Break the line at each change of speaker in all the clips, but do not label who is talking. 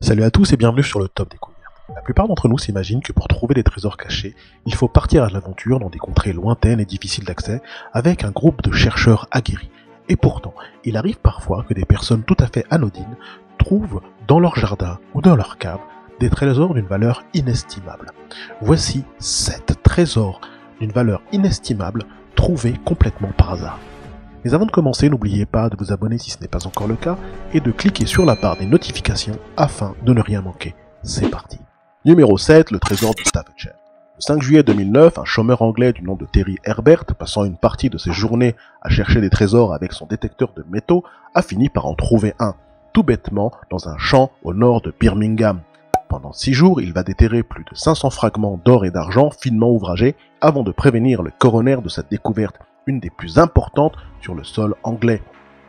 Salut à tous et bienvenue sur le Top Découverte. La plupart d'entre nous s'imaginent que pour trouver des trésors cachés, il faut partir à l'aventure dans des contrées lointaines et difficiles d'accès avec un groupe de chercheurs aguerris. Et pourtant, il arrive parfois que des personnes tout à fait anodines trouvent dans leur jardin ou dans leur cave des trésors d'une valeur inestimable. Voici 7 trésors d'une valeur inestimable trouvés complètement par hasard. Mais avant de commencer, n'oubliez pas de vous abonner si ce n'est pas encore le cas et de cliquer sur la barre des notifications afin de ne rien manquer. C'est parti. Numéro 7, le trésor de Staffordshire. Le 5 juillet 2009, un chômeur anglais du nom de Terry Herbert, passant une partie de ses journées à chercher des trésors avec son détecteur de métaux, a fini par en trouver un, tout bêtement dans un champ au nord de Birmingham. Pendant 6 jours, il va déterrer plus de 500 fragments d'or et d'argent finement ouvragés avant de prévenir le coroner de cette découverte, une des plus importantes sur le sol anglais.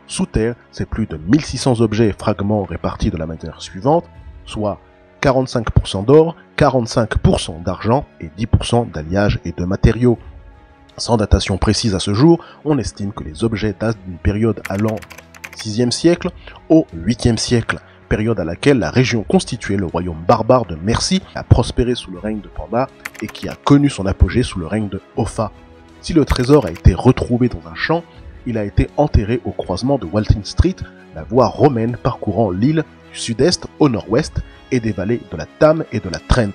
Sous terre, c'est plus de 1600 objets et fragments répartis de la manière suivante, soit 45% d'or, 45% d'argent et 10% d'alliage et de matériaux. Sans datation précise à ce jour, on estime que les objets datent d'une période allant du 6e siècle au 8e siècle, période à laquelle la région constituait le royaume barbare de Mercie, qui a prospéré sous le règne de Penda et qui a connu son apogée sous le règne de Offa. Si le trésor a été retrouvé dans un champ, il a été enterré au croisement de Walton Street, la voie romaine parcourant l'île du sud-est au nord-ouest et des vallées de la Tame et de la Trent.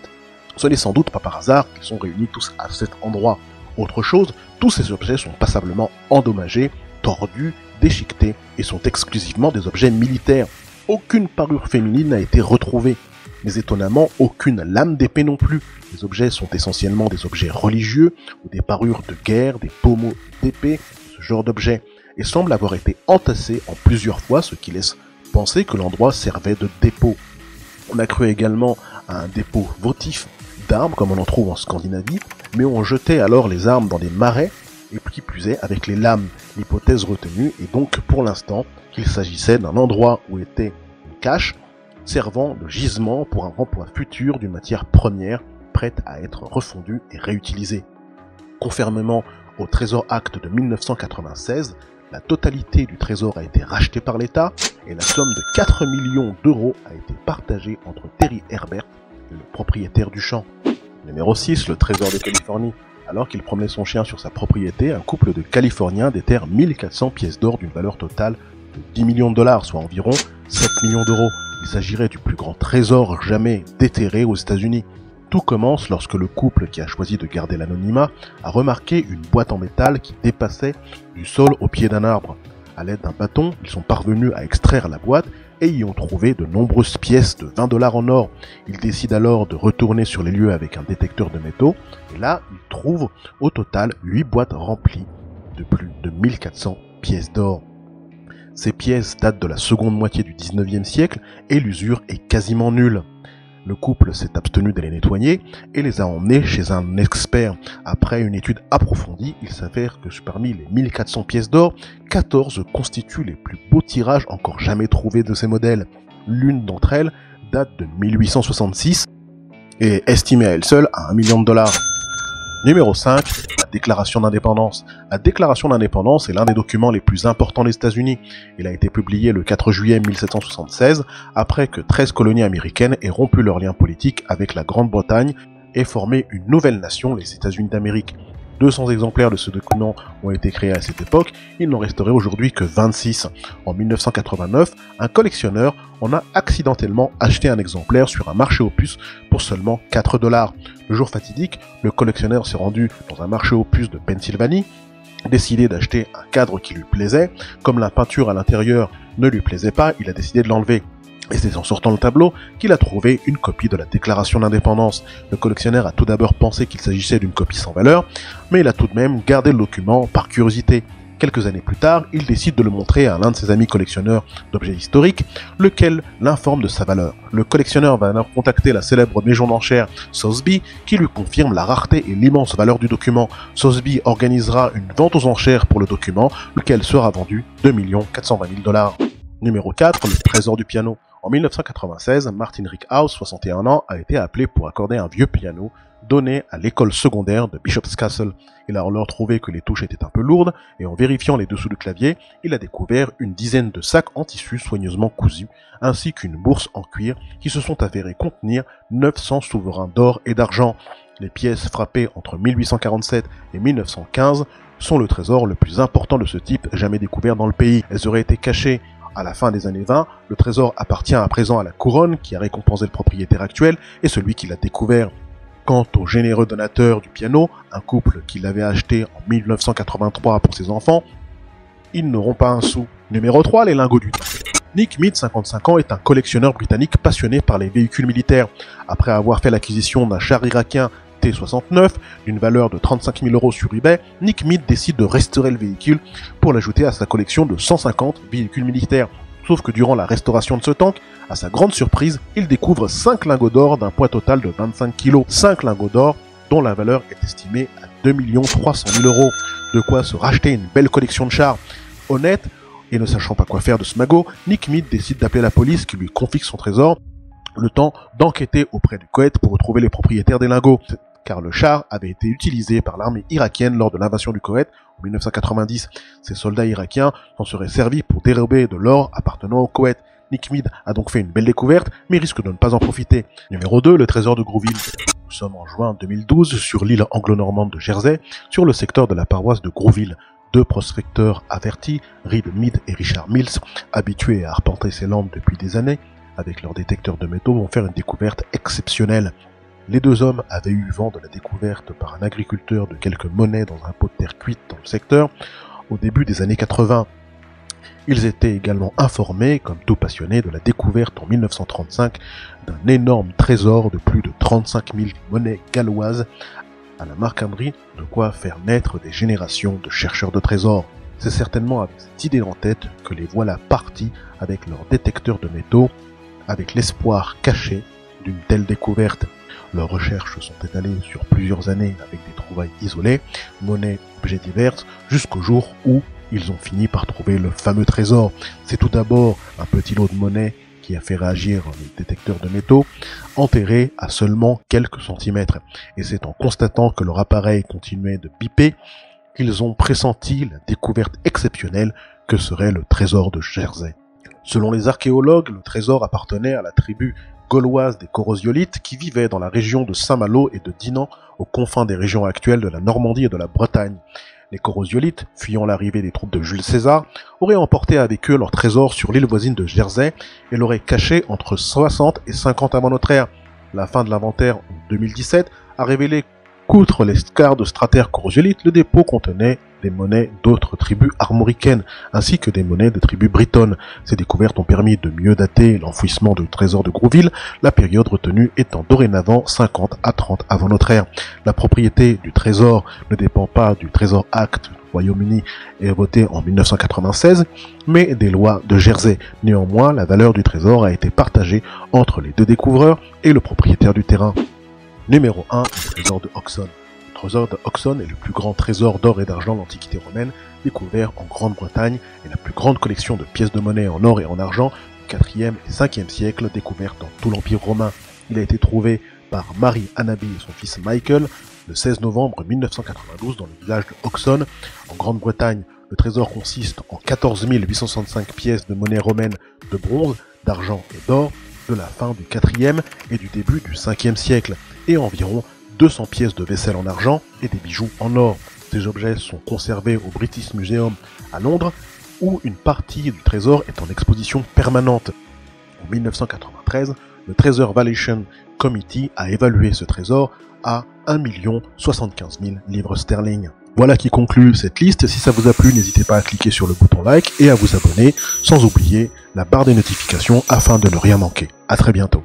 Ce n'est sans doute pas par hasard qu'ils sont réunis tous à cet endroit. Autre chose, tous ces objets sont passablement endommagés, tordus, déchiquetés et sont exclusivement des objets militaires. Aucune parure féminine n'a été retrouvée, mais étonnamment aucune lame d'épée non plus. Les objets sont essentiellement des objets religieux ou des parures de guerre, des pommeaux d'épée, ce genre d'objets, et semblent avoir été entassés en plusieurs fois, ce qui laisse penser que l'endroit servait de dépôt. On a cru également à un dépôt votif d'armes comme on en trouve en Scandinavie, mais on jetait alors les armes dans des marais, et qui plus est avec les lames. L'hypothèse retenue est donc pour l'instant qu'il s'agissait d'un endroit où était une cache, servant de gisement pour un remploi futur d'une matière première prête à être refondue et réutilisée. Conformément au Trésor Act de 1996, la totalité du trésor a été rachetée par l'État et la somme de 4 millions d'euros a été partagée entre Terry Herbert et le propriétaire du champ. Numéro 6, le trésor de Californie. Alors qu'il promenait son chien sur sa propriété, un couple de Californiens déterre 1400 pièces d'or d'une valeur totale de 10 millions de dollars, soit environ 7 millions d'euros. Il s'agirait du plus grand trésor jamais déterré aux États-Unis. Tout commence lorsque le couple, qui a choisi de garder l'anonymat, a remarqué une boîte en métal qui dépassait du sol au pied d'un arbre. À l'aide d'un bâton, ils sont parvenus à extraire la boîte et y ont trouvé de nombreuses pièces de 20 dollars en or. Ils décident alors de retourner sur les lieux avec un détecteur de métaux et là, ils trouvent au total 8 boîtes remplies de plus de 1400 pièces d'or. Ces pièces datent de la seconde moitié du 19e siècle et l'usure est quasiment nulle. Le couple s'est abstenu de les nettoyer et les a emmenés chez un expert. Après une étude approfondie, il s'avère que parmi les 1400 pièces d'or, 14 constituent les plus beaux tirages encore jamais trouvés de ces modèles. L'une d'entre elles date de 1866 et est estimée à elle seule à 1 million de dollars. Numéro 5, la déclaration d'indépendance. La déclaration d'indépendance est l'un des documents les plus importants des États-Unis. Il a été publié le 4 juillet 1776, après que 13 colonies américaines aient rompu leurs liens politiques avec la Grande-Bretagne et formé une nouvelle nation, les États-Unis d'Amérique. 200 exemplaires de ce document ont été créés à cette époque, il n'en resterait aujourd'hui que 26. En 1989, un collectionneur en a accidentellement acheté un exemplaire sur un marché aux puces pour seulement 4 dollars. Le jour fatidique, le collectionneur s'est rendu dans un marché aux puces de Pennsylvanie, décidé d'acheter un cadre qui lui plaisait. Comme la peinture à l'intérieur ne lui plaisait pas, il a décidé de l'enlever. Et c'est en sortant le tableau qu'il a trouvé une copie de la déclaration d'indépendance. Le collectionneur a tout d'abord pensé qu'il s'agissait d'une copie sans valeur, mais il a tout de même gardé le document par curiosité. Quelques années plus tard, il décide de le montrer à l'un de ses amis collectionneurs d'objets historiques, lequel l'informe de sa valeur. Le collectionneur va alors contacter la célèbre maison d'enchères Sotheby, qui lui confirme la rareté et l'immense valeur du document. Sotheby organisera une vente aux enchères pour le document, lequel sera vendu 2 420 000 dollars. Numéro 4, le trésor du piano. En 1996, Martin Rickhouse, 61 ans, a été appelé pour accorder un vieux piano donné à l'école secondaire de Bishop's Castle. Il a alors trouvé que les touches étaient un peu lourdes et en vérifiant les dessous du clavier, il a découvert une dizaine de sacs en tissu soigneusement cousus, ainsi qu'une bourse en cuir qui se sont avérés contenir 900 souverains d'or et d'argent. Les pièces frappées entre 1847 et 1915 sont le trésor le plus important de ce type jamais découvert dans le pays. Elles auraient été cachées à la fin des années 20. Le trésor appartient à présent à la couronne qui a récompensé le propriétaire actuel et celui qui l'a découvert. Quant aux généreux donateurs du piano, un couple qui l'avait acheté en 1983 pour ses enfants, ils n'auront pas un sou. Numéro 3, les lingots du temps. Nick Mead, 55 ans, est un collectionneur britannique passionné par les véhicules militaires. Après avoir fait l'acquisition d'un char irakien T-69 d'une valeur de 35 000 € sur eBay, Nick Mead décide de restaurer le véhicule pour l'ajouter à sa collection de 150 véhicules militaires. Sauf que durant la restauration de ce tank, à sa grande surprise, il découvre 5 lingots d'or d'un poids total de 25 kg. 5 lingots d'or dont la valeur est estimée à 2 300 000 €. De quoi se racheter une belle collection de chars. Honnête, et ne sachant pas quoi faire de ce magot, Nick Mead décide d'appeler la police qui lui confie son trésor, le temps d'enquêter auprès du Koweït pour retrouver les propriétaires des lingots. Car le char avait été utilisé par l'armée irakienne lors de l'invasion du Koweït en 1990. Ces soldats irakiens s'en seraient servis pour dérober de l'or appartenant au Koweït. Nick Mead a donc fait une belle découverte, mais risque de ne pas en profiter. Numéro 2, le trésor de Grouville. Nous sommes en juin 2012 sur l'île anglo-normande de Jersey, sur le secteur de la paroisse de Grouville. Deux prospecteurs avertis, Reed Mead et Richard Mills, habitués à arpenter ces landes depuis des années, avec leurs détecteurs de métaux, vont faire une découverte exceptionnelle. Les deux hommes avaient eu vent de la découverte par un agriculteur de quelques monnaies dans un pot de terre cuite dans le secteur au début des années 80. Ils étaient également informés, comme tout passionné, de la découverte en 1935 d'un énorme trésor de plus de 35 000 monnaies galloises à la Marquanderie, de quoi faire naître des générations de chercheurs de trésors. C'est certainement avec cette idée en tête que les voilà partis avec leur détecteur de métaux, avec l'espoir caché d'une telle découverte. Leurs recherches sont étalées sur plusieurs années avec des trouvailles isolées, monnaies, objets divers, jusqu'au jour où ils ont fini par trouver le fameux trésor. C'est tout d'abord un petit lot de monnaie qui a fait réagir le détecteur de métaux, enterré à seulement quelques centimètres. Et c'est en constatant que leur appareil continuait de biper qu'ils ont pressenti la découverte exceptionnelle que serait le trésor de Jersey. Selon les archéologues, le trésor appartenait à la tribu gauloise des Corosiolites qui vivaient dans la région de Saint-Malo et de Dinan, aux confins des régions actuelles de la Normandie et de la Bretagne. Les Corosiolites, fuyant l'arrivée des troupes de Jules César, auraient emporté avec eux leur trésor sur l'île voisine de Jersey et l'auraient caché entre 60 et 50 avant notre ère. La fin de l'inventaire en 2017 a révélé qu'outre les scarres de stratères corosiolites, le dépôt contenait des monnaies d'autres tribus armoricaines, ainsi que des monnaies de tribus bretonnes. Ces découvertes ont permis de mieux dater l'enfouissement du trésor de Grouville, la période retenue étant dorénavant 50 à 30 avant notre ère. La propriété du trésor ne dépend pas du Trésor Act du Royaume-Uni et voté en 1996, mais des lois de Jersey. Néanmoins, la valeur du trésor a été partagée entre les deux découvreurs et le propriétaire du terrain. Numéro 1, le trésor de Oxon. Le trésor de Oxon est le plus grand trésor d'or et d'argent de l'Antiquité romaine, découvert en Grande-Bretagne, et la plus grande collection de pièces de monnaie en or et en argent du 4e et 5e siècle, découverte dans tout l'Empire romain. Il a été trouvé par Marie Annaby et son fils Michael le 16 novembre 1992 dans le village de Oxon, en Grande-Bretagne. Le trésor consiste en 14 865 pièces de monnaie romaine de bronze, d'argent et d'or, de la fin du 4e et du début du 5e siècle, et environ 200 pièces de vaisselle en argent et des bijoux en or. Ces objets sont conservés au British Museum à Londres, où une partie du trésor est en exposition permanente. En 1993, le Treasure Valuation Committee a évalué ce trésor à 1 075 000 livres sterling. Voilà qui conclut cette liste. Si ça vous a plu, n'hésitez pas à cliquer sur le bouton like et à vous abonner, sans oublier la barre des notifications afin de ne rien manquer. À très bientôt.